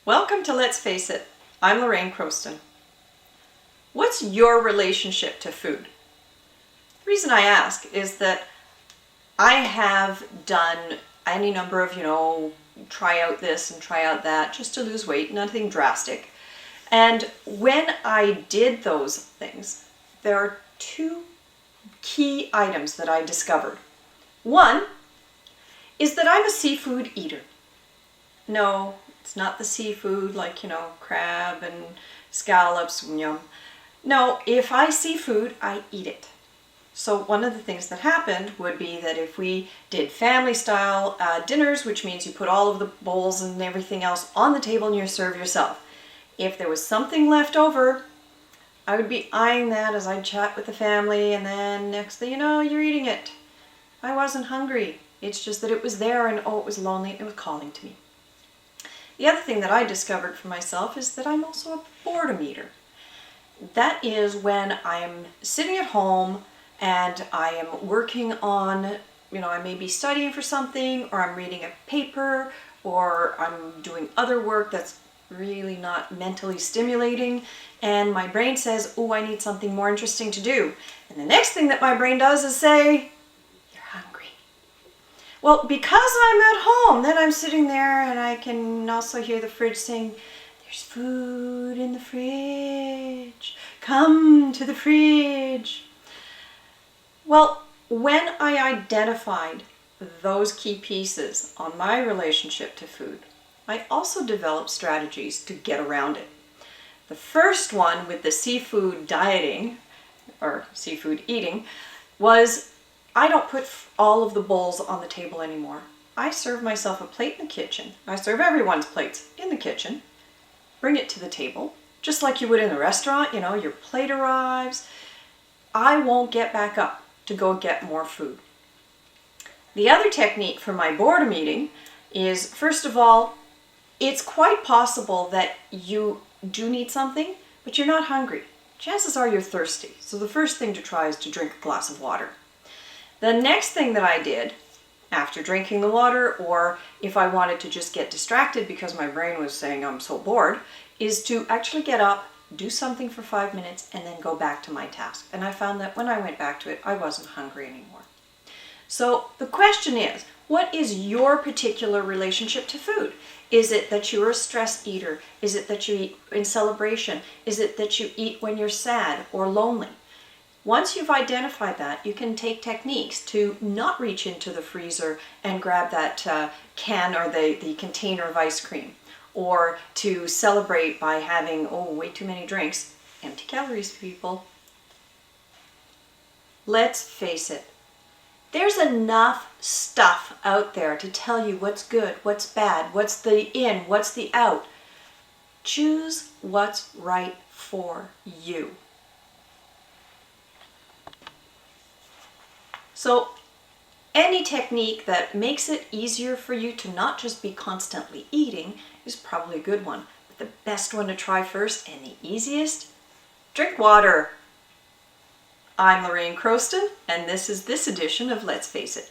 Welcome to Let's Face It. I'm Lorraine Croston. What's your relationship to food? The reason I ask is that I have done any number of, try out this and try out that just to lose weight, nothing drastic. And when I did those things, there are two key items that I discovered. One is that I'm a seafood eater. No, it's not the seafood like, crab and scallops and yum. No, if I see food, I eat it. So one of the things that happened would be that if we did family style dinners, which means you put all of the bowls and everything else on the table and you serve yourself. If there was something left over, I would be eyeing that as I'd chat with the family, and then next thing you know, you're eating it. I wasn't hungry. It's just that it was there and it was lonely. It was calling to me. The other thing that I discovered for myself is that I'm also a boredom eater. That is when I'm sitting at home and I am working on, I may be studying for something, or I'm reading a paper, or I'm doing other work that's really not mentally stimulating, and my brain says, oh, I need something more interesting to do. And the next thing that my brain does is say, you're hungry. Well, because I'm at home, then I'm sitting there and I can also hear the fridge saying, there's food in the fridge. Come to the fridge. Well, when I identified those key pieces on my relationship to food, I also developed strategies to get around it. The first one with the seafood dieting, or seafood eating, was I don't put all of the bowls on the table anymore. I serve myself a plate in the kitchen. I serve everyone's plates in the kitchen. Bring it to the table, just like you would in a restaurant. Your plate arrives. I won't get back up to go get more food. The other technique for my boredom eating is, first of all, it's quite possible that you do need something, but you're not hungry. Chances are you're thirsty. So the first thing to try is to drink a glass of water. The next thing that I did after drinking the water, or if I wanted to just get distracted because my brain was saying I'm so bored, is to actually get up, do something for 5 minutes, and then go back to my task. And I found that when I went back to it, I wasn't hungry anymore. So the question is, what is your particular relationship to food? Is it that you're a stress eater? Is it that you eat in celebration? Is it that you eat when you're sad or lonely? Once you've identified that, you can take techniques to not reach into the freezer and grab that can or the container of ice cream, or to celebrate by having, way too many drinks. Empty calories, people. Let's face it. There's enough stuff out there to tell you what's good, what's bad, what's the in, what's the out. Choose what's right for you. So any technique that makes it easier for you to not just be constantly eating is probably a good one. But the best one to try first, and the easiest, drink water. I'm Lorraine Croston, and this is this edition of Let's Face It.